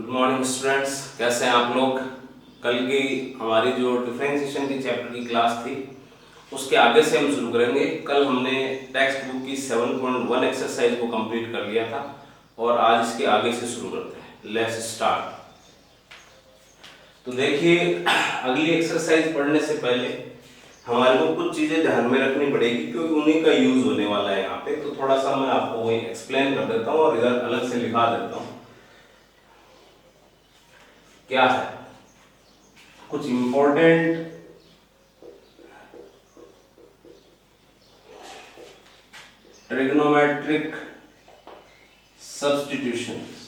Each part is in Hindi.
गुड मॉर्निंग स्टूडेंट्स, कैसे हैं आप लोग। कल की हमारी जो डिफरेंशिएशन की चैप्टर की क्लास थी उसके आगे से हम शुरू करेंगे। कल हमने टेक्स्ट बुक की 7.1 एक्सरसाइज को कंप्लीट कर लिया था और आज इसके आगे से शुरू करते हैं। Let's start. तो देखिए, अगली एक्सरसाइज पढ़ने से पहले हमारे को कुछ चीज़ें ध्यान में रखनी पड़ेगी क्योंकि उन्हीं का यूज होने वाला है यहाँ पे। तो थोड़ा सा मैं आपको वही एक्सप्लेन कर देता हूँ और इधर अलग से लिखा देता हूँ। क्या है कुछ इंपॉर्टेंट ट्रिग्नोमेट्रिक सब्स्टिट्यूशंस।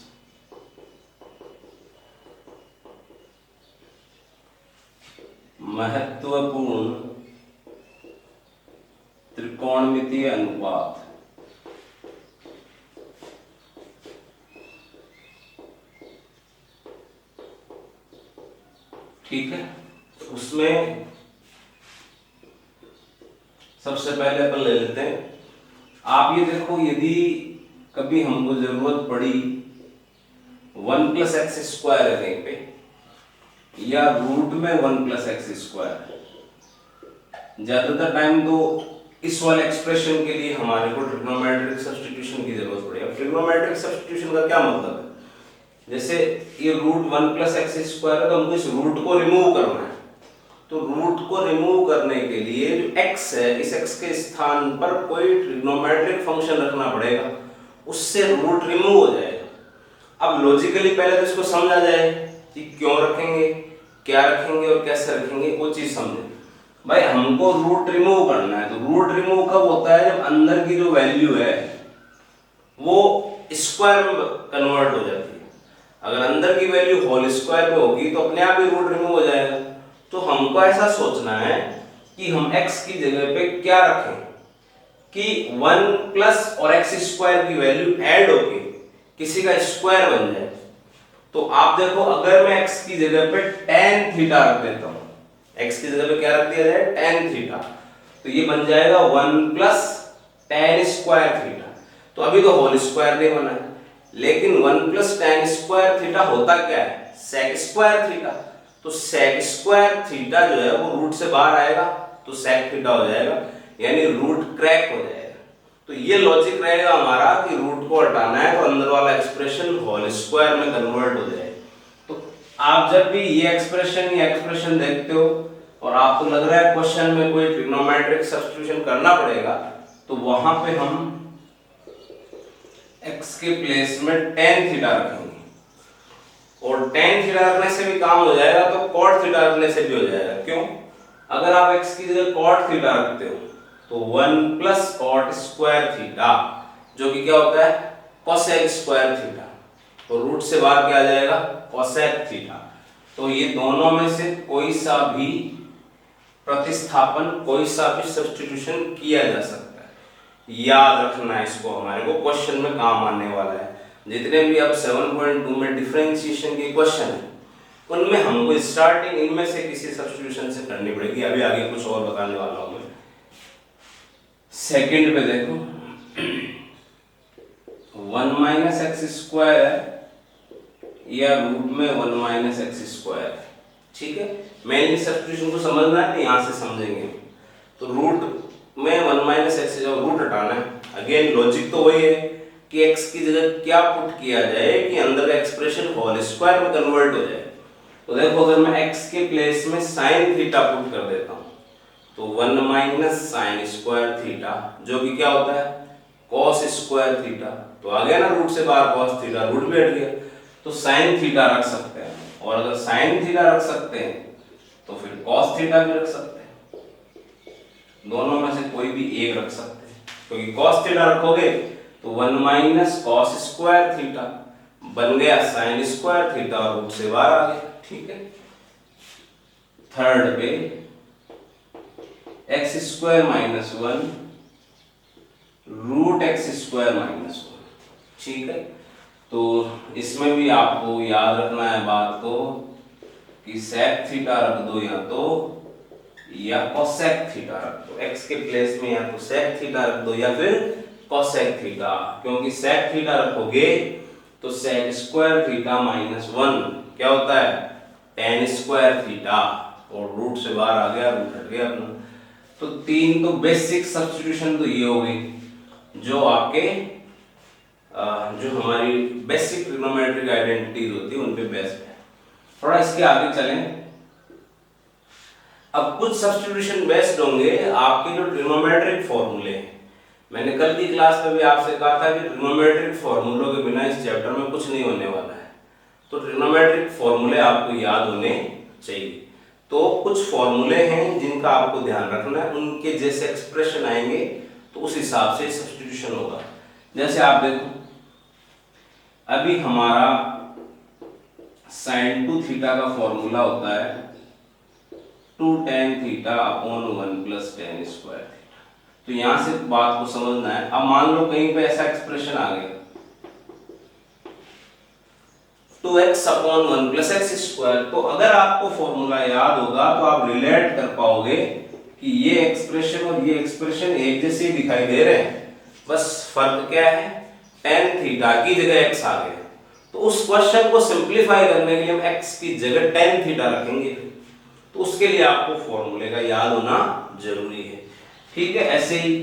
महत्वपूर्ण त्रिकोणमितीय अनुपात। ठीक है, उसमें सबसे पहले अपन ले लेते हैं। आप ये देखो, यदि कभी हमको जरूरत पड़ी 1 + x² है कहीं पे या रूट में 1 + x², ज्यादातर टाइम तो इस वाले एक्सप्रेशन के लिए हमारे को ट्रिग्नोमेट्रिक सब्स्टिट्यूशन की जरूरत पड़ेगी। अब ट्रिग्नोमेट्रिक सब्स्टिट्यूशन का क्या मतलब है, जैसे ये रूट 1 + x² है तो हमको इस रूट को रिमूव करना है। तो रूट को रिमूव करने के लिए जो x है, इस x के स्थान पर कोई ट्रिग्नोमेट्रिक फंक्शन रखना पड़ेगा, उससे रूट रिमूव हो जाएगा। अब लॉजिकली पहले तो इसको समझा जाए कि क्यों रखेंगे, क्या रखेंगे और कैसे रखेंगे, वो चीज समझे। भाई हमको रूट रिमूव करना है, तो रूट रिमूव कब होता है, जब अंदर की जो वैल्यू है वो स्क्वायर में कन्वर्ट हो जाती है। अगर अंदर की वैल्यू होल स्क्वायर में होगी तो अपने आप ही रूट रिमूव हो जाएगा। तो हमको ऐसा सोचना है कि हम x की जगह पे क्या रखें कि 1 + और x² की वैल्यू ऐड होके किसी का स्क्वायर बन जाए। तो आप देखो, अगर मैं x की जगह पे tan थीटा रख देता हूं, x की जगह पे क्या रख दिया जाए, tan थीटा, तो ये बन जाएगा 1 + tan² थीटा। तो अभी तो होल स्क्वायर नहीं बना है, लेकिन 1 + tan² थीटा होता क्या है, sec² थीटा। तो sec² थीटा जो है वो रूट से बाहर आएगा तो sec थीटा हो जाएगा, यानी रूट क्रैक हो जाएगा। तो ये लॉजिक रहेगा हमारा कि रूट को हटाना है तो अंदर वाला एक्सप्रेशन होल स्क्वायर में कन्वर्ट हो जाए। तो आप जब भी ये एक्सप्रेशन देखते हो और आपको लग रहा है क्वेश्चन में कोई ट्रिग्नोमेट्रिक सब्स्टिट्यूशन करना पड़ेगा, तो वहां पे हम x के प्लेस में tan थीटा रखेंगे और tan थीटा रखने से भी काम हो जाएगा तो cot थीटा रखने से भी हो जाएगा। क्यों, अगर आप x की जगह cot थीटा रखते हो तो 1 + cot² थीटा, जो कि क्या होता है, cosec² थीटा, तो रूट से बाहर क्या आ जाएगा, cosec थीटा। तो ये दोनों में से कोई सा भी प्रतिस्थापन, कोई सा भी सब्स्टिट्यूशन किया जा सकता है। याद रखना है इसको, हमारे को क्वेश्चन में काम आने वाला है। जितने भी अब 7.2 में डिफरेंशिएशन के क्वेश्चन है उनमें हमको स्टार्टिंग इनमें से किसी सब्स्टिट्यूशन से करनी पड़ेगी। अभी आगे कुछ और बताने वाला हूं मैं। सेकंड पे देखो, 1 - x² या रूट में 1 - x²। ठीक है, मेनली सब्स्टिट्यूशन को समझना है, यहां से समझेंगे। तो रूट में 1 - x, जब रूट हटाना है, अगेन लॉजिक तो वही है कि x की जगह क्या पुट किया जाए कि अंदर का एक्सप्रेशन होल स्क्वायर में कन्वर्ट हो जाए। तो देखो, अगर मैं x के प्लेस में sin थीटा पुट कर देता हूं तो 1 - sin² थीटा, जो कि क्या होता है, cos² थीटा। तो आ गया ना रूट से बाहर cos थीटा, रूट भी हट गया, तो sin थीटा रख सकते हैं। और अगर sin थीटा रख सकते हैं तो फिर cos थीटा भी रख सकते हैं। दोनों में से कोई भी एक रख सकते हैं, क्योंकि cos थीटा रखोगे तो 1 - cos² थीटा बन गया sin² थीटा और रूट से बाहर आ गया। ठीक है, थर्ड पे x² - 1 रूट x² - 1। ठीक है, तो इसमें भी आपको याद रखना है बात को कि sec थीटा रख दो या तो, या cosec थीटा रख दो। x के प्लेस में या तो sec थीटा रख दो या फिर cosec थीटा, क्योंकि sec थीटा रखोगे तो सेक स्क्वायर थीटा माइनस 1 क्या होता है, टेन स्क्वायर थीटा, और रूट से बाहर आ गया, रूट हट गया अपना। तो तीन तो बेसिक सब्स्टिट्यूशन तो ये हो गई जो आपके जो हमारी बेसिक ट्रिग्नोमेट्रिक आइडेंटिटीज होती है उन पे बेस्ड है। थोड़ा इसके आगे चलें। अब कुछ सब्स्टिट्यूशन बेस्ड होंगे आपके जो ट्रिग्नोमेट्रिक फॉर्मूले हैं। मैंने कल की क्लास में भी आपसे कहा था कि ट्रिग्नोमेट्रिक फॉर्मूलों के बिना इस चैप्टर में कुछ नहीं होने वाला है। तो ट्रिग्नोमेट्रिक फॉर्मूले आपको याद होने चाहिए। तो कुछ फॉर्मूले हैं जिनका आपको ध्यान रखना है, उनके जैसे एक्सप्रेशन आएंगे तो उस हिसाब से सब्स्टिट्यूशन होगा। जैसे आप देखो, अभी हमारा sin 2 थीटा का फॉर्मूला होता है 2 tan theta upon 1 plus tan square theta. तो यहां से बात को समझना है। अब मान लो कहीं पे ऐसा एक्सप्रेशन आ गया 2x upon 1 plus x square, तो अगर आपको फॉर्मूला याद होगा तो आप रिलेट कर पाओगे कि ये एक्सप्रेशन और ये एक्सप्रेशन एक जैसे ही दिखाई दे रहे हैं, बस फर्क क्या है, tan थीटा की जगह x आ गया। तो उस क्वेश्चन को सिंपलीफाई करने के लिए हम x की जगह tan थीटा रखेंगे। तो उसके लिए आपको फॉर्मूले का याद होना जरूरी है। ठीक है, ऐसे ही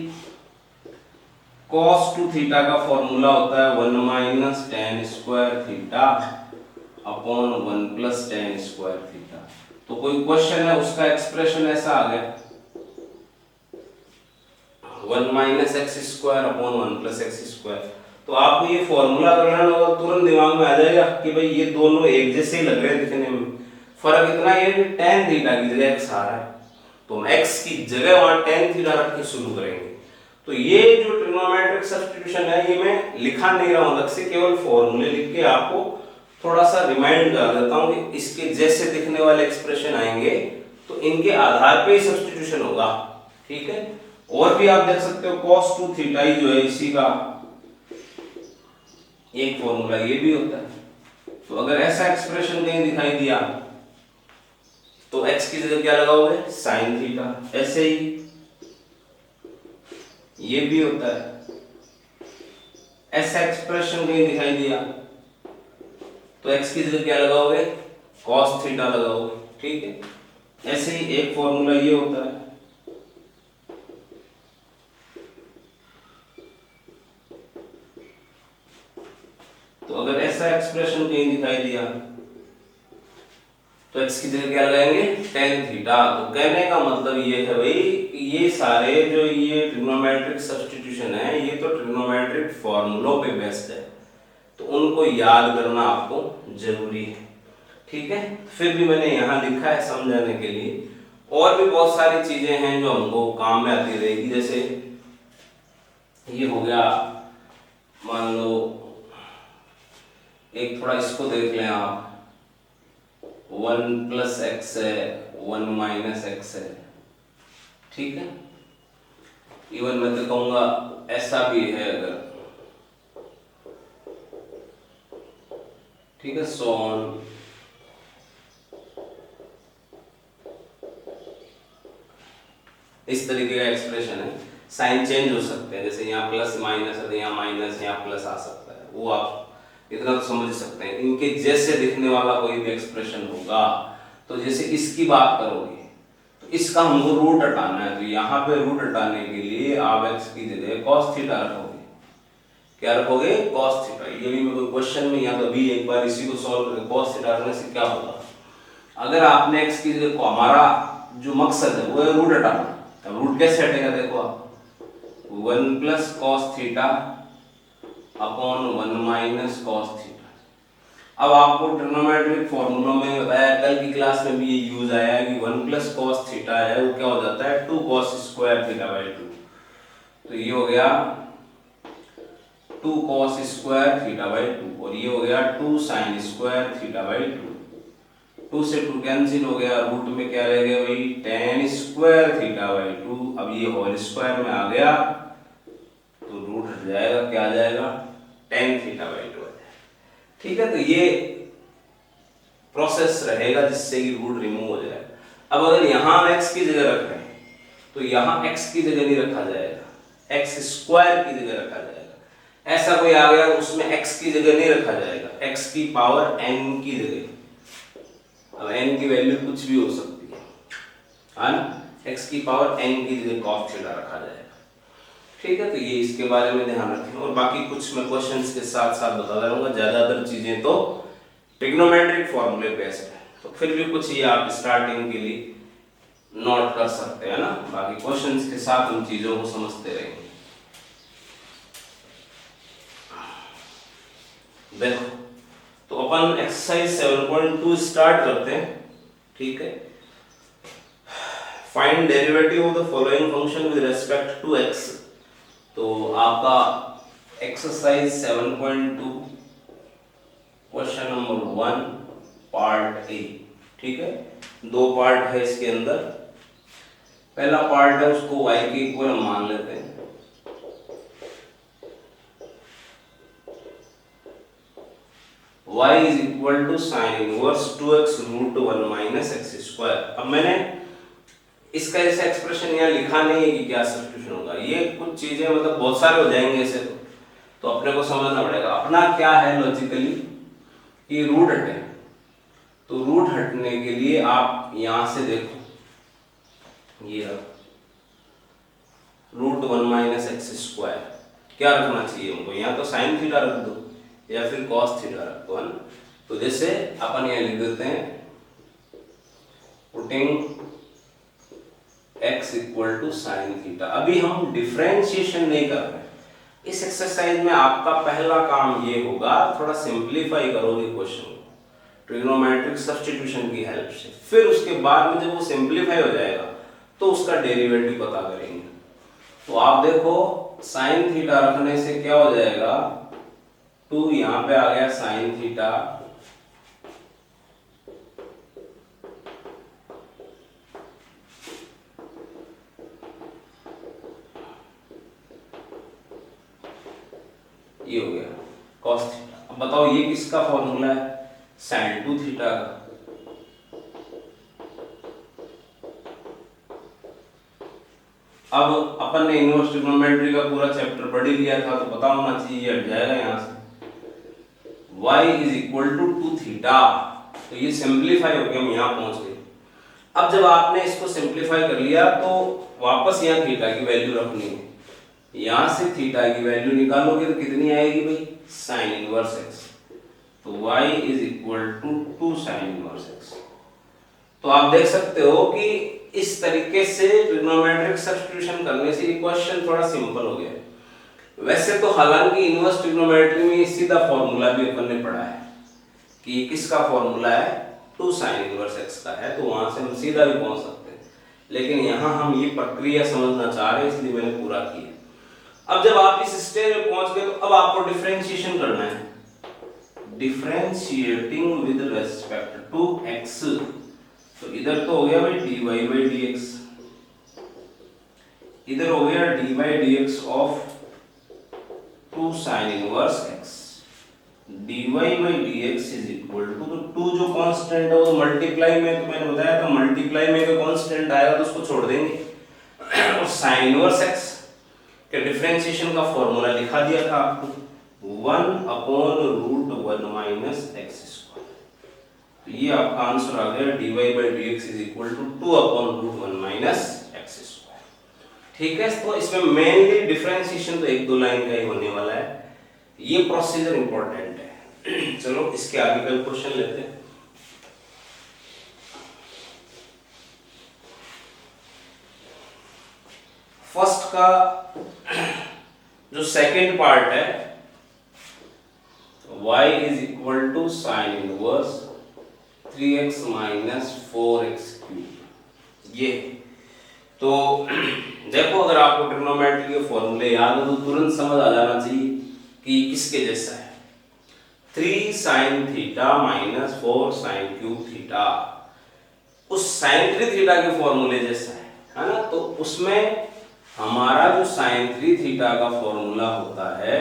cos 2 थीटा का फॉर्मूला होता है 1 minus tan square theta upon 1 plus tan square theta. तो कोई क्वेश्चन है उसका एक्सप्रेशन ऐसा आ गया 1 minus x square upon 1 plus x square. तो आपको ये फॉर्मूला अगर लर्न होगा तुरंत दिमाग में आ जाएगा कि भाई ये दोनों एक जैसे ही लग रहे हैं दिखने में, फर्क इतना है कि tan थीटा की जगह x आ रहा है, तो हम x की जगह वहां tan थीटा रख के शुरू करेंगे। तो ये जो ट्रिग्नोमेट्रिक सब्स्टिट्यूशन है ये मैं लिखा नहीं रहा हूं अलग से, केवल फॉर्मूले लिख के आपको थोड़ा सा रिमाइंड कर देता हूं कि इसके जैसे दिखने वाले एक्सप्रेशन आएंगे तो इनके आधार पे ही सब्स्टिट्यूशन होगा। ठीक है, और भी आप देख सकते हो cos 2 थीटा ही जो है इसी का एक फॉर्मूला ये भी होता है। तो अगर ऐसा एक्सप्रेशन कहीं दिखाई दिया तो x की जगह क्या लगाओगे, sin थीटा। ऐसे ही ये भी होता है, ऐसा एक्सप्रेशन कहीं दिखाई दिया तो x की जगह क्या लगाओगे, cos थीटा लगाओगे। ठीक है, ऐसे ही एक फॉर्मूला ये होता है तो अगर ऐसा एक्सप्रेशन कहीं दिखाई दिया तो x की जगह क्या लगाएंगे, tan थीटा। तो कहने का मतलब ये है भाई कि ये सारे जो ये ट्रिग्नोमेट्रिक सब्स्टिट्यूशन है ये तो ट्रिग्नोमेट्रिक फॉर्मूलों पे बेस्ड है, तो उनको याद करना आपको जरूरी है। ठीक है, फिर भी मैंने यहाँ लिखा है समझाने के लिए। और भी बहुत सारी चीजें हैं जो हमको काम में आती रहेगी। जैसे ये हो गया, मान लो एक थोड़ा इसको देख लें आप, 1 प्लस एक्स है 1 माइनस एक्स है। ठीक है, इवन मैं तो कहूंगा ऐसा भी है अगर, ठीक है, सो ऑन। इस तरीके का एक्सप्रेशन है, साइन चेंज हो सकते हैं, जैसे यहाँ प्लस माइनस है तो यहाँ माइनस, यहाँ प्लस आ सकता है, वो आप इतना तो समझ सकते हैं। इनके जैसे दिखने वाला कोई भी एक्सप्रेशन होगा, तो जैसे इसकी बात करोगे तो इसका हमको रूट हटाना है, तो यहाँ पे रूट हटाने के लिए आप x की जगह cos थीटा रखोगे। क्या रखोगे, cos थीटा। ये भी मैं कोई क्वेश्चन में या तो अभी एक बार इसी को सॉल्व करें, cos थीटा रखने से क्या होगा, अगर आपने x की जगह को, हमारा जो मकसद है वो है रूट हटाना। अब रूट कैसे हटेगा, देखो आप 1 plus cos theta upon 1 minus cos theta. अब आपको ट्रिग्नोमेट्रिक फॉर्मूलों में बताया, कल की क्लास में भी ये यूज आया कि 1 प्लस cos थीटा है वो क्या हो जाता है 2 cos स्क्वायर थीटा बाई 2। तो ये हो गया 2 cos स्क्वायर थीटा बाई 2 और ये हो गया 2 sin स्क्वायर थीटा बाई 2। 2 से 2 कैंसिल हो गया, रूट में क्या रह गया भाई tan स्क्वायर थीटा बाई 2। अब ये होल स्क्वायर में आ गया तो रूट हट जाएगा, क्या आ जाएगा tan थीटा बाई 2। ठीक है, तो ये प्रोसेस रहेगा जिससे कि रूट रिमूव हो जाए। अब अगर यहाँ x की जगह रख रहे हैं तो यहाँ x की जगह नहीं रखा जाएगा, x स्क्वायर की जगह रखा जाएगा। ऐसा कोई आ गया उसमें x की जगह नहीं रखा जाएगा, x की पावर n की जगह। अब n की वैल्यू कुछ भी हो सकती है ना, x की पावर n की जगह cos थीटा रखा जाएगा। ठीक है, तो ये इसके बारे में ध्यान रखें। और बाकी कुछ मैं क्वेश्चंस के साथ साथ बताता रहूंगा, ज्यादातर चीजें तो ट्रिग्नोमेट्रिक फॉर्मूले बेस्ड है, तो फिर भी कुछ ये आप स्टार्टिंग के लिए नोट कर सकते हैं ना, बाकी क्वेश्चंस के साथ हम चीजों को समझते रहेंगे। देखो, तो अपन एक्सरसाइज 7.2 स्टार्ट करते हैं। ठीक है, find derivative of the following function with respect to x। तो आपका exercise 7.2 question number 1 part A. ठीक है, दो पार्ट है इसके अंदर। पहला पार्ट है उसको y के इक्वल हम मान लेते हैं। y is equal to sine inverse 2x root 1 minus x square. अब मैंने इसका ऐसा एक्सप्रेशन यहाँ लिखा नहीं है कि क्या सब्स्टिट्यूशन होगा, ये कुछ चीजें मतलब बहुत सारे हो जाएंगे ऐसे, तो अपने को समझना पड़ेगा। अपना क्या है लॉजिकली कि रूट हटे, तो रूट हटने के लिए आप यहां से देखो, ये रूट 1 माइनस एक्स स्क्वायर क्या रखना चाहिए हमको, यहाँ तो साइन थीटा रख दो या फिर कॉस थीटा रख दो, है ना। तो जैसे अपन यहाँ लिख देते हैं putting x equal to sine theta. अभी हम डिफरेंशिएशन नहीं कर रहे। इस एक्सरसाइज में आपका पहला काम ये होगा, थोड़ा सिंप्लीफाई करोगे क्वेश्चन को ट्रिग्नोमेट्रिक सब्स्टिट्यूशन की हेल्प से। फिर उसके बाद में जब वो सिंप्लीफाई हो जाएगा तो उसका डेरिवेटिव पता करेंगे। तो आप देखो साइन थीटा रखने से क्या हो जाएगा, 2 यहाँ पे आ गया साइन थीटा, ये हो गया cos थीटा। अब बताओ ये किसका फॉर्मूला है, sin 2 थीटा का। अब अपन ने इनवर्स ट्रिग्नोमेट्री का पूरा चैप्टर पढ़ ही लिया था, तो पता होना चाहिए, ये हट जाएगा यहाँ से। y is equal to 2 theta, तो ये सिंप्लीफाई हो गया, हम यहाँ पहुंच गए। अब जब आपने इसको सिंप्लीफाई कर लिया तो वापस यहाँ थीटा की वैल्यू रखनी है। यहां से थीटा की वैल्यू निकालोगे तो कितनी आएगी भाई, साइन इनवर्स x। तो y is equal to 2 sine inverse x। तो आप देख सकते हो कि इस तरीके से ट्रिग्नोमेट्रिक सब्स्टिट्यूशन करने से ये क्वेश्चन थोड़ा सिंपल हो गया। वैसे तो हालांकि इनवर्स ट्रिग्नोमेट्री में सीधा फॉर्मूला भी अपन ने पढ़ा है कि किसका फॉर्मूला है, 2 साइन इनवर्स x का है, तो वहां से हम सीधा भी पहुंच सकते हैं। लेकिन यहाँ हम ये प्रक्रिया समझना चाह रहे हैं, इसलिए मैंने पूरा किया। अब जब आप इस स्टेज में पहुंच गए तो अब आपको डिफरेंशिएशन करना है, differentiating with respect to x। तो इधर तो हो गया भाई dy by dx, इधर हो गया dy dx of 2 sin inverse x। dy by dx is equal to, तो 2 जो कांस्टेंट है वो मल्टीप्लाई में, तो मैंने बताया था मल्टीप्लाई में कोई कांस्टेंट आएगा तो उसको छोड़ देंगे। और sin इनवर्स x के डिफरेंशिएशन का फॉर्मूला लिखा दिया था आपको, 1/√1 माइनस एक्स स्क्वायर। तो ये आपका आंसर आ गया, dy by dx is equal to 2/√1 minus x square. ठीक है, तो इसमें मेनली डिफरेंशिएशन तो 1-2 लाइन का ही होने वाला है, ये प्रोसीजर इंपॉर्टेंट है। चलो इसके आगे का क्वेश्चन लेते हैं। फर्स्ट का जो सेकंड पार्ट है, y is equal to sine inverse 3x minus 4x cube. ये तो देखो, अगर आपको ट्रिग्नोमेट्री के फॉर्मूले याद हो तो तुरंत समझ आ जाना चाहिए कि किसके जैसा है। 3 sine theta minus 4 sine cube theta उस साइन 3 थीटा के फॉर्मूले जैसा है ना। तो उसमें हमारा जो साइन 3 थीटा का फॉर्मूला होता है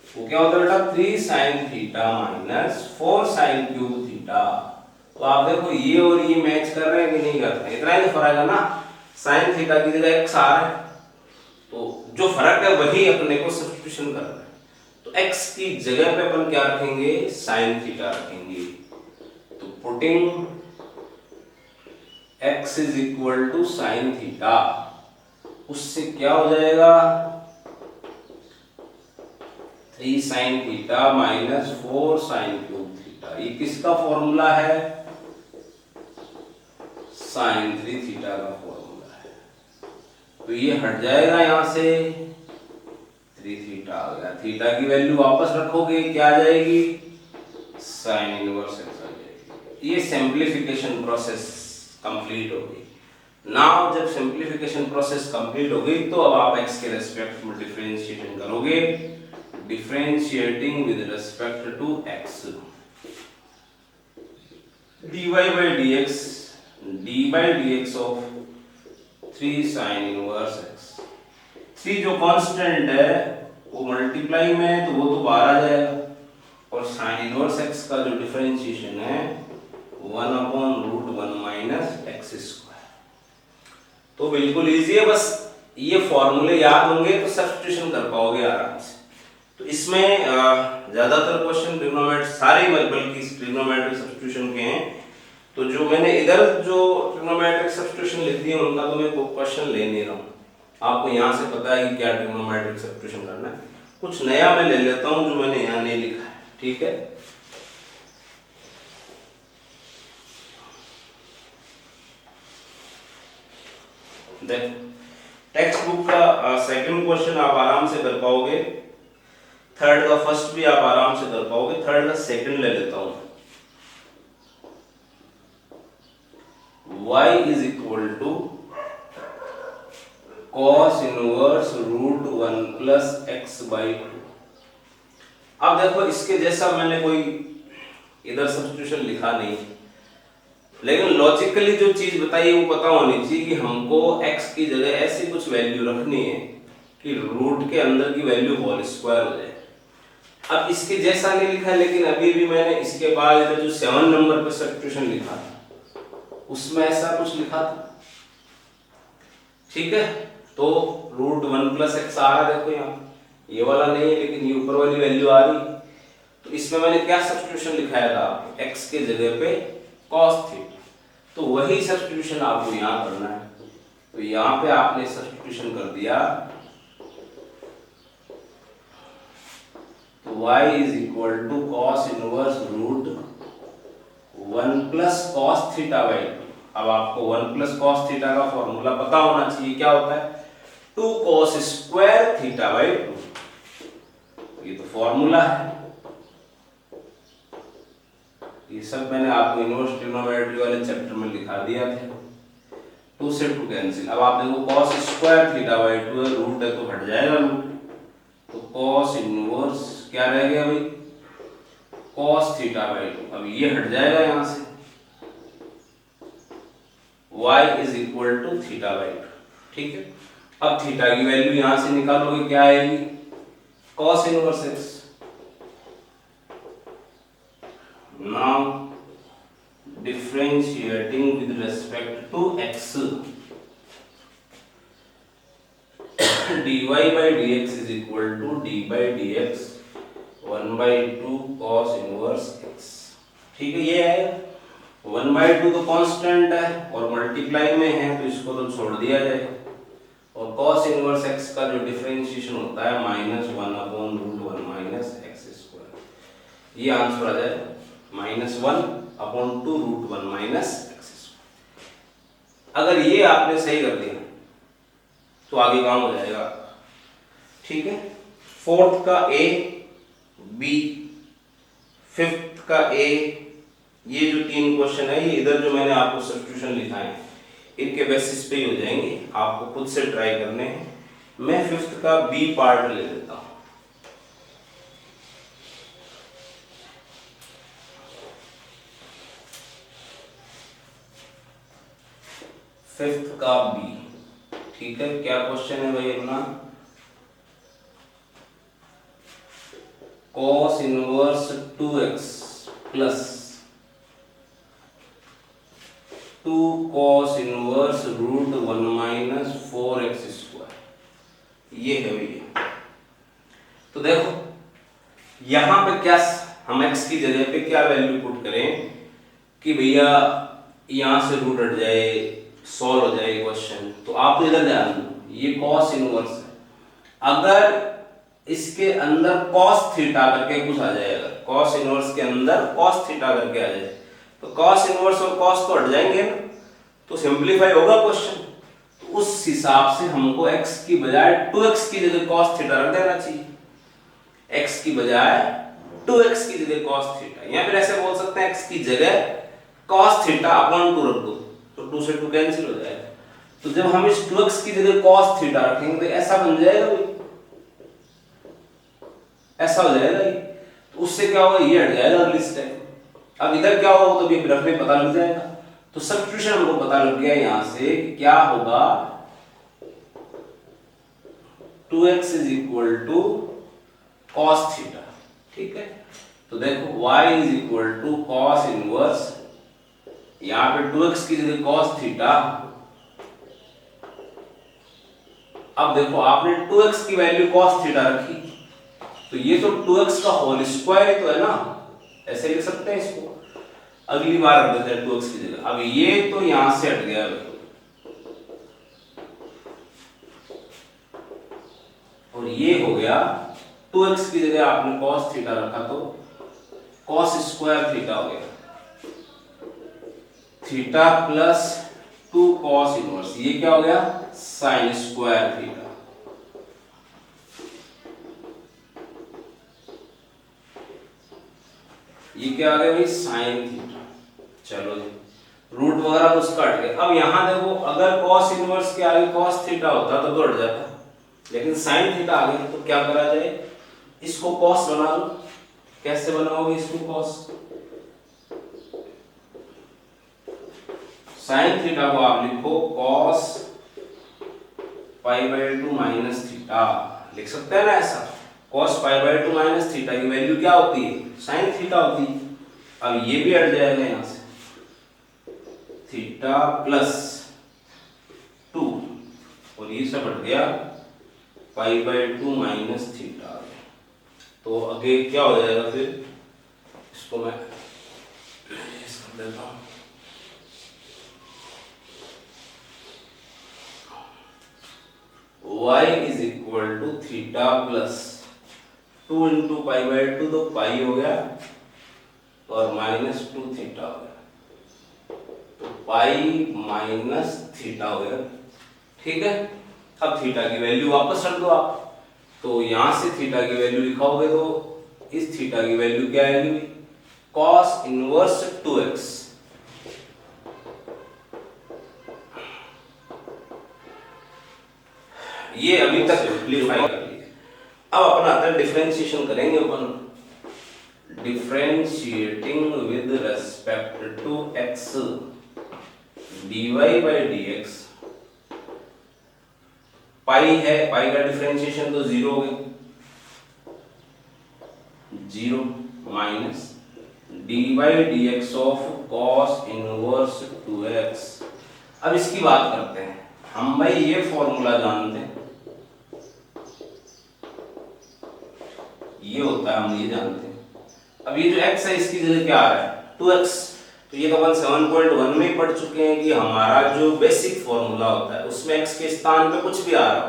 वो क्या होता है बेटा, 3 sine theta minus 4 sine cube theta. तो आप देखो ये और ये मैच कर रहे हैं कि नहीं कर रहे हैं, इतना ही फर्क है ना। साइन थीटा की जगह x आ रहा है, तो जो फर्क है वही अपने को सब्स्टिट्यूशन कर रहा है। तो x की जगह पे अपन क्या रखेंगे, साइन थीटा रखेंगे। तो putting x is equal to sine theta, उससे क्या हो जाएगा 3 sine theta minus 4 sine cube theta. ये किसका फॉर्मूला है, साइन 3 थीटा का फॉर्मूला है। तो ये हट जाएगा यहां से, 3 थीटा आ गया। थीटा की वैल्यू वापस रखोगे, क्या आ जाएगी, साइन इनवर्स एक्स आ जाएगी। ये सिंप्लीफिकेशन प्रोसेस कंप्लीट हो गई। नाउ जब सिंप्लीफिकेशन प्रोसेस कंप्लीट हो गई तो अब आप x के रेस्पेक्ट में डिफरेंशिएशन करोगे, differentiating with respect to x, dy by dx, d by dx of 3 sine inverse x। 3 जो कांस्टेंट है वो मल्टीप्लाई में है तो वो तो बाहर आ जाएगा, और साइन इनवर्स x का जो डिफरेंशिएशन है 1/√1 माइनस एक्स स्क्वायर। तो बिल्कुल इजी है, बस ये फॉर्मूले याद होंगे तो सब्स्टिट्यूशन कर पाओगे आराम से। तो इसमें ज्यादातर क्वेश्चन ट्रिग्नोमेट्री सारे बल्कि ट्रिग्नोमेट्रिक सब्स्टिट्यूशन के हैं। तो जो मैंने इधर जो ट्रिग्नोमेट्रिक सब्स्टिट्यूशन लिख दिए उनका तो मैं क्वेश्चन ले नहीं रहा हूँ, आपको यहाँ से पता है कि क्या ट्रिग्नोमेट्रिक सब्स्टिट्यूशन करना है। कुछ नया मैं ले लेता हूँ जो मैंने यहाँ नहीं लिखा है, ठीक है। टेक्स्ट बुक का सेकंड क्वेश्चन आप आराम से कर पाओगे, थर्ड का फर्स्ट भी आप आराम से कर पाओगे, थर्ड का सेकंड ले लेता हूं। y is equal to cos inverse √1 plus x/2। अब देखो इसके जैसा मैंने कोई इधर सब्स्टिट्यूशन लिखा नहीं, लेकिन लॉजिकली जो चीज बताई है वो पता होनी चाहिए कि हमको x की जगह ऐसी कुछ वैल्यू रखनी है कि रूट के अंदर की वैल्यू होल स्क्वायर हो जाए। अब इसके जैसा नहीं लिखा, लेकिन अभी भी मैंने इसके बाद इधर जो 7 नंबर पे सब्स्टिट्यूशन लिखा था उसमें ऐसा कुछ लिखा था, ठीक है। तो √1 प्लस एक्स आ रहा, देखो यहाँ ये वाला नहीं है लेकिन ये ऊपर वाली वैल्यू आ रही। तो इसमें मैंने क्या सब्स्टिट्यूशन लिखाया था, x के जगह पे cos थीटा, तो वही सब्स्टिट्यूशन आपको यहाँ करना है। तो यहाँ पे आपने सब्स्टिट्यूशन कर दिया, तो y is equal to cos inverse √1 plus cos theta. अब आपको 1 प्लस cos थीटा का फॉर्मूला पता होना चाहिए, क्या होता है 2 cos स्क्वायर थीटा/2। ये तो फॉर्मूला है, ये सब मैंने आपको इनवर्स ट्रिग्नोमेट्री वाले चैप्टर में लिखा दिया था। 2 से 2 कैंसिल। अब आप देखो cos स्क्वायर थीटा/2 है, रूट है तो हट जाएगा रूट, तो cos इनवर्स क्या रह गया भाई cos थीटा/2। अब ये हट जाएगा यहां से, y इज इक्वल टू थीटा/2, ठीक है। अब थीटा की वैल्यू यहां से निकालोगे, क्या आएगी cos inverse x। Now differentiating with respect to x, dy by dx is equal to d by dx 1/2 cos inverse x, ठीक है। ये है 1/2 तो कांस्टेंट है और मल्टीप्लाई में है तो इसको तो छोड़ दिया जाए, और cos इनवर्स x का जो डिफरेंशिएशन होता है -1/√1 माइनस एक्स स्क्वायर। ये आंसर आ जाए -1/2√1 माइनस एक्स स्क्वायर। अगर ये आपने सही कर दिया तो आगे काम हो जाएगा, ठीक है। फोर्थ का A, B, फिफ्थ का A, ये जो 3 क्वेश्चन है ये इधर जो मैंने आपको सब्स्टिट्यूशन लिखा है इनके बेसिस पे ही हो जाएंगे, आपको खुद से ट्राई करने हैं। मैं फिफ्थ का B पार्ट ले लेता हूं। फिफ्थ का B, ठीक है। क्या क्वेश्चन है भाई अपना, cos inverse 2x plus 2 cos inverse √1 minus 4x square, ये है भैया। तो देखो यहाँ पे क्या हम x की जगह पे क्या वैल्यू पुट करें कि भैया यहाँ से रूट हट जाए, सॉल्व हो जाए क्वेश्चन। तो आप इधर ध्यान दो, ये कॉस इनवर्स है। अगर इसके अंदर कॉस थीटा करके कुछ आ जाए, अगर कॉस इनवर्स के अंदर कॉस थीटा करके आ जाए तो कॉस इनवर्स और कॉस तो हट जाएंगे ना, तो सिंप्लीफाई होगा क्वेश्चन। तो उस हिसाब से हमको x की बजाय 2x की जगह cos थीटा रख देना चाहिए, x की बजाय 2x की जगह cos थीटा, या फिर ऐसे बोल सकते हैं x की जगह cos थीटा अपॉन 2 रख दो, तो 2 से 2 कैंसिल हो जाएगा। तो जब हम इस 2x की जगह cos थीटा रखेंगे तो ऐसा बन जाएगा भाई, ऐसा हो जाएगा ये। तो उससे क्या होगा, ये हट जाएगा अगली स्टेप। अब इधर क्या होगा तो भी रखने पता लग जाएगा। तो सब्स्टिट्यूशन हमको पता लग गया यहां से क्या होगा, 2x is equal to cos theta. ठीक है, तो देखो y is equal to cos inverse, यहां पे 2x की जगह कॉस थीटा। अब देखो आपने 2x की वैल्यू कॉस थीटा रखी, तो ये तो 2x का होल स्क्वायर ही तो है ना, ऐसे लिख सकते हैं इसको। अगली बार रख देते हैं 2x की जगह। अब ये तो यहां से हट गया, और ये हो गया 2x की जगह आपने cos थीटा रखा तो cos स्क्वायर थीटा हो गया, थीटा प्लस 2 cos इनवर्स, ये क्या हो गया, sin स्क्वायर थीटा। ये क्या आ गया भाई, sin थीटा। चलो जी, रूट वगैरह तो उसका हट गया। अब यहां देखो, अगर cos इनवर्स के आगे cos थीटा होता तो हट जाता, लेकिन sin थीटा आ गया तो क्या करा जाए, इसको cos बना लो। कैसे बनाओगे इसको cos, sin थीटा को आप लिखो cos pi by 2 minus theta, लिख सकते हैं ना ऐसा। cos pi by 2 minus theta की वैल्यू क्या होती है, sin थीटा होती है। अब ये भी हट जाएगा यहां से, थीटा प्लस 2, और ये सब हट गया, पाई बाय 2 माइनस थीटा। तो आगे क्या हो जाएगा फिर, इसको मैं कर देता हूं, y is equal to theta plus 2 into pi by 2, तो पाई हो गया और माइनस 2 थीटा हो गया, तो पाई माइनस थीटा हो गया। ठीक है, अब थीटा की वैल्यू वापस रख दो आप, तो यहां से थीटा की वैल्यू लिखाओगे तो इस थीटा की वैल्यू क्या आएगी, cos इनवर्स 2x। ये अभी तक सिंपलीफाई कर लिया। अब अपना आता है डिफरेंशिएशन करेंगे अपन, differentiating with respect to x dy by dx। Pi है, पाई का डिफरेंशिएशन तो 0 हो गया, 0 minus dy dx of cos inverse 2x। अब इसकी बात करते हैं हम भाई, ये फॉर्मूला जानते हैं, ये होता है, हम ये जानते हैं। अब ये जो x है इसकी जगह क्या आ रहा है, 2x। तो ये तो अपन 7.1 में ही पढ़ चुके हैं कि हमारा जो बेसिक फॉर्मूला होता है उसमें x के स्थान पे कुछ भी आ रहा हो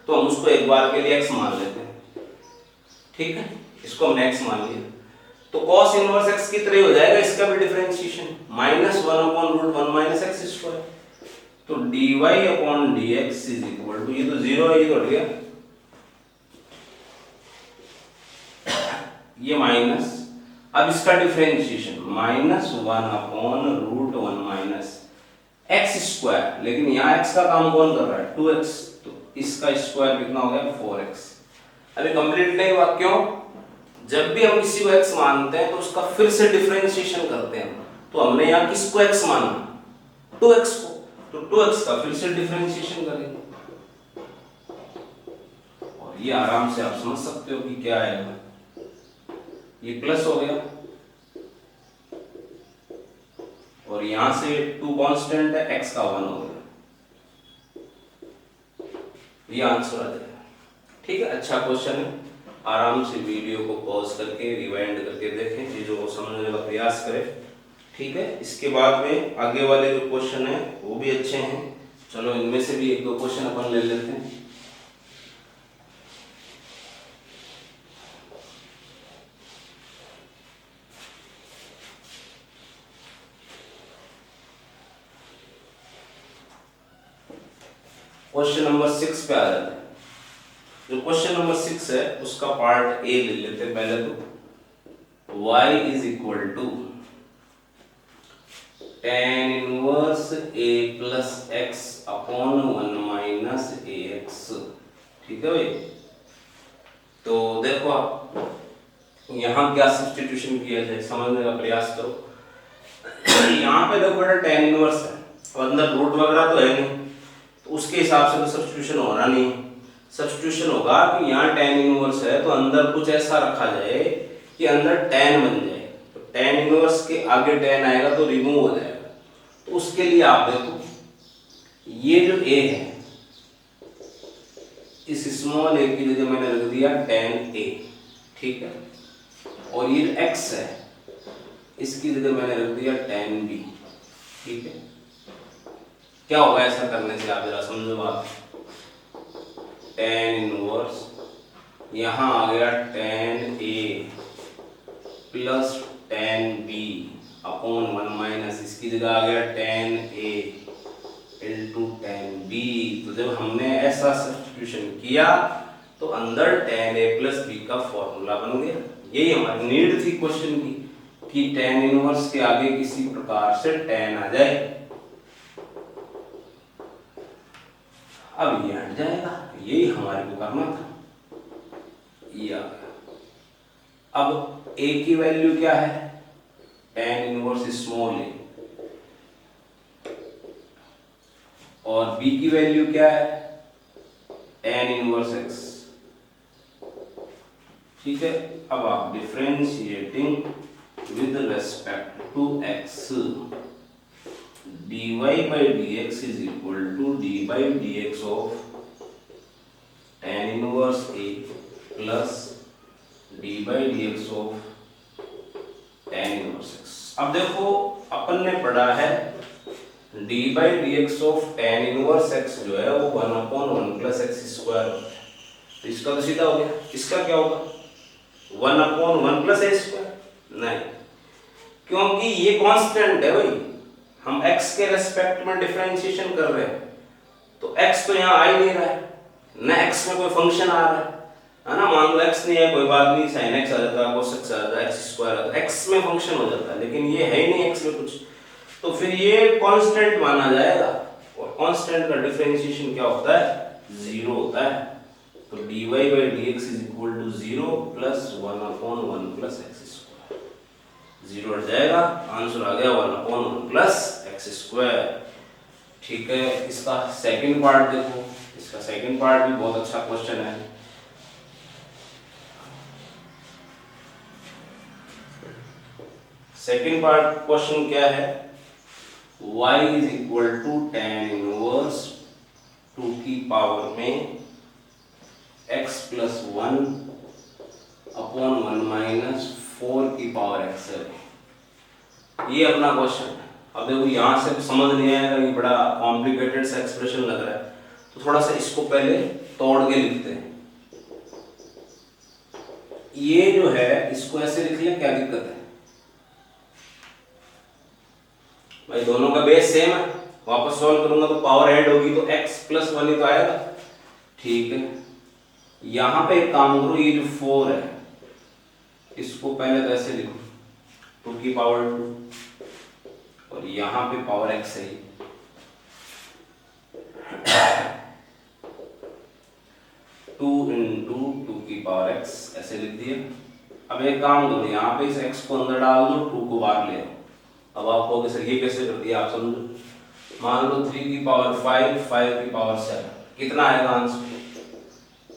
तो हम उसको एक बार के लिए x मान लेते हैं। ठीक है, इसको हमने x मान लिया, तो cos इनवर्स x की तरह हो जाएगा इसका भी डिफरेंशिएशन, -1/√1 माइनस x स्क्वायर। तो dy upon dx is equal to, ये तो 0 है, ये तो हट गया, ये माइनस, अब इसका डिफरेंशिएशन -1/√1 माइनस x स्क्वायर, लेकिन यहाँ x का काम कौन कर रहा है, 2x, तो इसका स्क्वायर कितना हो गया, 4x। अभी कंप्लीट नहीं हुआ, क्यों, जब भी हम किसी को x मानते हैं तो उसका फिर से डिफरेंशिएशन करते हैं। तो हमने यहाँ किसको x माना, 2x को, तो 2x का फिर से डिफरेंशिएशन करेंगे, और ये आराम से आप समझ सकते हो कि क्या आएगा, ये प्लस हो गया, और यहां से 2 कांस्टेंट है, x का 1 हो गया, ये आंसर आ जाएगा। ठीक है, अच्छा क्वेश्चन है। आराम से वीडियो को पॉज करके रिवाइंड करके देखें, चीज़ों को समझने का प्रयास करें। ठीक है, इसके बाद में आगे वाले जो क्वेश्चन है वो भी अच्छे हैं। चलो इनमें से भी एक दो क्वेश्चन अपन ले लेते हैं। क्वेश्चन नंबर 6 पे आ जाते हैं। जो क्वेश्चन नंबर 6 है उसका पार्ट ए ले लेते हैं पहले। तो y is equal to tan inverse a plus x upon 1 minus a x. ठीक है भाई, तो देखो आप यहाँ क्या सब्स्टिट्यूशन किया जाए समझने का प्रयास करो। यहाँ पे देखो बेटा tan इनवर्स है, और अंदर रूट वगैरह तो है नहीं, तो उसके हिसाब से तो सब्स्टिट्यूशन होना नहीं। सब्स्टिट्यूशन होगा कि यहाँ tan इनवर्स है तो अंदर कुछ ऐसा रखा जाए कि अंदर tan बन जाए, तो tan इनवर्स के आगे tan आएगा तो रिमूव हो जाएगा। तो उसके लिए आप देखो ये जो a है, इस स्मॉल a की जगह मैंने रख दिया tan a। ठीक है, और ये x है, इसकी जगह मैंने रख दिया tan b। ठीक है, क्या होगा ऐसा करने से, आप जरा समझो बात। tan इनवर्स यहाँ आ गया tan a plus tan b upon 1 minus, इसकी जगह आ गया tan a into tan b। तो जब हमने ऐसा सब्स्टिट्यूशन किया तो अंदर tan a प्लस b का फॉर्मूला बन गया। यही हमारी नीड थी क्वेश्चन की कि tan इनवर्स के आगे किसी प्रकार से tan आ जाए। अब ये हट जाएगा, यही हमारे को करना था। ये आ गया। अब a की वैल्यू क्या है, tan इनवर्स स्मॉल a, और b की वैल्यू क्या है, tan इनवर्स x। ठीक है, अब आप differentiating with respect to x, dy by dx is equal to d by dx of tan inverse a plus d by dx of tan inverse x। अब देखो अपन ने पढ़ा है d by dx of tan inverse x जो है वो 1 upon 1 plus x स्क्वायर होता है। तो इसका तो सीधा हो गया, इसका क्या होगा 1 upon 1 plus a स्क्वायर? नहीं, क्योंकि ये कांस्टेंट है भाई, हम x के रेस्पेक्ट में डिफरेंशिएशन कर रहे हैं, तो x तो यहाँ आ ही नहीं रहा है, न x में कोई फंक्शन आ रहा है ना। मान लो x नहीं है, कोई बात नहीं, sin x आ जाता है, cos x आ जाता है, x स्क्वायर आता है, x में फंक्शन हो जाता है, लेकिन ये है ही नहीं x में कुछ, तो फिर ये कांस्टेंट माना जाएगा। और कांस्टेंट का डिफरेंशिएशन क्या होता है, जीरो होता है। तो dy by dx is equal to 0 plus 1 upon 1 plus x square, zero हट जाएगा, आंसर आ गया 1 upon 1 plus x स्क्वायर। ठीक है, इसका सेकंड पार्ट देखो, इसका सेकंड पार्ट भी बहुत अच्छा क्वेश्चन है। सेकंड पार्ट क्वेश्चन क्या है, y is equal to tan inverse 2 की पावर में x plus 1 upon 1 minus 4 की पावर x है। ये अपना क्वेश्चन है। अब देखो यहाँ से समझ नहीं आएगा, ये बड़ा कॉम्प्लिकेटेड सा एक्सप्रेशन लग रहा है, तो थोड़ा सा इसको पहले तोड़ के लिखते हैं। ये जो है इसको ऐसे लिख लें, क्या दिक्कत है भाई, दोनों का बेस सेम है। वापस सॉल्व करूंगा तो पावर ऐड होगी तो x प्लस 1 ही तो आएगा। ठीक है, यहाँ पे एक काम करो, ये जो 4 है इसको पहले तो ऐसे लिखो 2 की पावर 2, और यहाँ पे पावर x है 2 into 2 की पावर x, ऐसे लिख दिया। अब एक काम करो, यहाँ पे इस x को अंदर डाल दो, 2 को बाहर ले आओ। अब आप कहोगे सर ये कैसे कर दिया, आप समझो। मान लो 3 की पावर 5, 5 की पावर 7, कितना आएगा आंसर,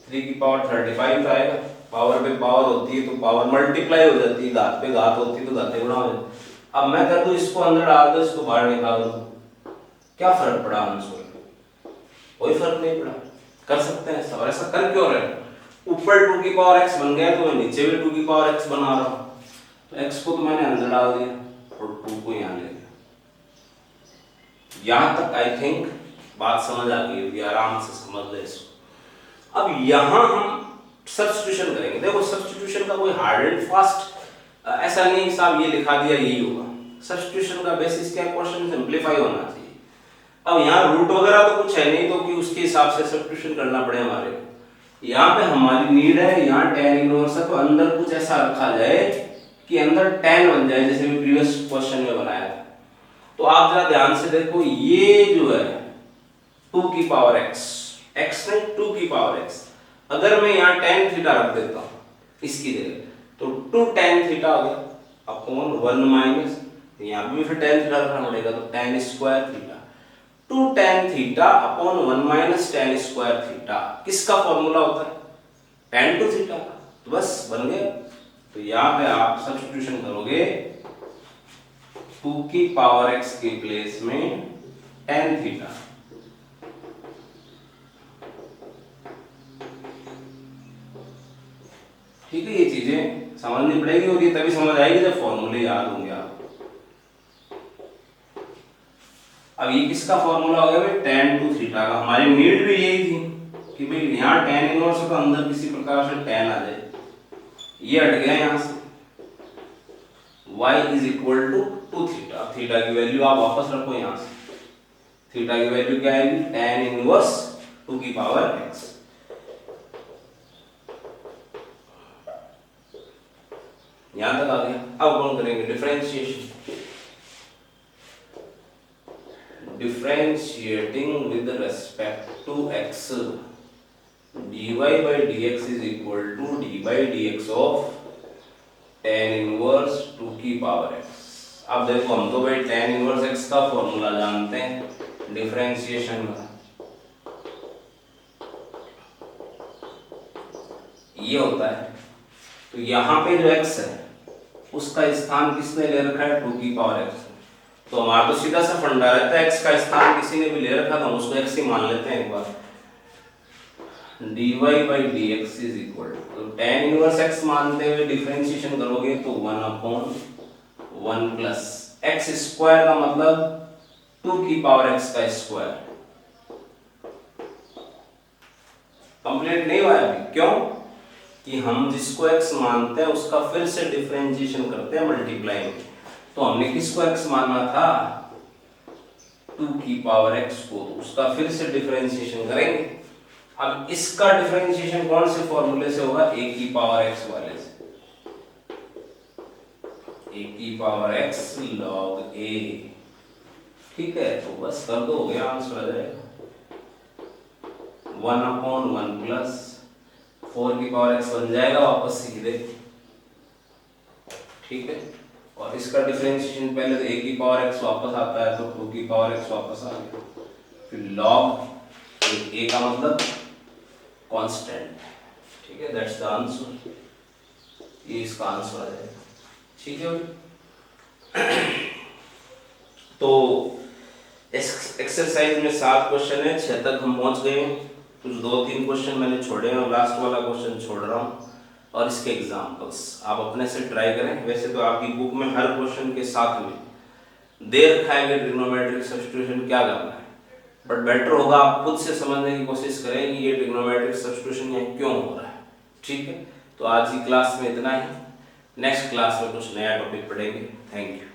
3 की पावर 35 आएगा। पावर पे पावर होती है तो पावर मल्टीप्लाई हो जाती है, घात पे घात होती है तो घाते गुणा हो जाती है। अब मैं कर दूं इसको अंदर डाल दो, इसको बाहर निकाल दो, क्या फर्क पड़ा आंसर, कोई फर्क नहीं पड़ा। कर सकते हैं ऐसा, और ऐसा कर क्यों रहे, ऊपर 2 की पावर x बन गया तो मैं नीचे भी 2 की पावर x बना रहा हूं, तो x को तो मैंने अंदर डाल दिया और 2 को यहां ले गया। यहां तक आई थिंक बात समझ आ गई होगी, आराम से समझ ले इसको। अब यहां हम सब्स्टिट्यूशन करेंगे। देखो सब्स्टिट्यूशन का कोई हार्ड एंड फास्ट ऐसा नहीं कि साहब ये लिखा दिया यही होगा। सब्स्टिट्यूशन का बेसिस क्या है, क्वेश्चन सिंपलीफाई होना चाहिए। अब यहाँ रूट वगैरह तो कुछ है नहीं तो कि उसके हिसाब से सब्स्टिट्यूशन करना पड़े हमारे को। यहाँ पे हमारी नीड है, यहाँ tan इनवर्स है तो अंदर कुछ ऐसा रखा जाए कि अंदर tan बन जाए, जैसे भी प्रीवियस क्वेश्चन में बनाया था। तो आप जरा ध्यान से देखो, ये जो है 2 की पावर x, x नहीं 2 की पावर x, अगर मैं यहाँ tan थीटा रख देता हूँ इसकी जगह, तो 2 tan थीटा हो गया अपॉन 1 माइनस, यहाँ भी फिर tan थीटा रखना पड़ेगा तो tan square theta, 2 tan theta upon 1 minus tan square theta. किसका फॉर्मूला होता है, tan टू थीटा का। तो बस बन गया। तो यहाँ पे आप सब्स्टिट्यूशन करोगे 2 की पावर x के प्लेस में tan थीटा, ठीक है। ये चीजें समझनी पड़ेगी और ये तभी समझ आएगी जब फॉर्मूले याद होंगे आप। अब ये किसका फॉर्मूला हो गया भाई, tan टू थीटा का। हमारी नीड भी यही थी कि भाई यहाँ tan इनवर्स है तो अंदर किसी प्रकार से tan आ जाए। ये हट गया यहाँ से, y is equal to 2 theta. Theta की वैल्यू आप वापस रखो यहाँ से, थीटा की वैल्यू क्या आएगी, tan इनवर्स 2 की पावर x। यहां तक आ गया। अब कौन करेंगे differentiation. Differentiating with respect to x, dy by dx is equal to d by dx of tan inverse 2 की पावर x। अब देखो हम तो भाई tan inverse x का फॉर्मूला जानते हैं डिफरेंशिएशन में, ये होता है। तो यहाँ पे जो x है उसका स्थान किसने ले रखा है, 2 की पावर x। तो हमारा तो सीधा सा फंडा रहता है, x का स्थान किसी ने भी ले रखा था हम उसको x ही मान लेते हैं एक बार। dy by dx is equal to tan inverse x मानते हुए डिफरेंशिएशन करोगे तो 1 अपॉन 1 प्लस x स्क्वायर का मतलब 2 की पावर x का स्क्वायर। कंप्लीट नहीं हुआ अभी, क्यों कि हम जिसको x मानते हैं उसका फिर से डिफरेंशिएशन करते हैं मल्टीप्लाई में। तो हमने किसको x माना था, 2 की पावर x को, तो उसका फिर से डिफरेंशिएशन करेंगे। अब इसका डिफरेंशिएशन कौन से फॉर्मूले से होगा, a की पावर x वाले से, a की पावर x log a, ठीक है। तो बस कर दो, हो गया, आंसर आ जाएगा 1 अपॉन 1 प्लस 4 की पावर x बन जाएगा वापस सीधे, ठीक है। और इसका डिफरेंशिएशन पहले तो a की पावर x वापस आता है तो 2 की पावर x वापस आ गया, फिर log a का मतलब कांस्टेंट, ठीक है। दैट्स द आंसर, ये इसका आंसर आ जाएगा, ठीक है। तो एक्सरसाइज में 7 क्वेश्चन है, 6 तक हम पहुंच गए हैं। कुछ 2-3 क्वेश्चन मैंने छोड़े हैं और लास्ट वाला क्वेश्चन छोड़ रहा हूँ। और इसके एग्जाम्पल्स आप अपने से ट्राई करें। वैसे तो आपकी बुक में हर क्वेश्चन के साथ में दे रखा है कि ट्रिग्नोमेट्रिक सब्स्टिट्यूशन क्या करना है, बट बेटर होगा आप खुद से समझने की कोशिश करें कि ये ट्रिग्नोमेट्रिक सब्स्टिट्यूशन यहाँ क्यों हो रहा है, ठीक है। तो आज की क्लास में इतना ही, नेक्स्ट क्लास में कुछ नया टॉपिक पढ़ेंगे। Thank you.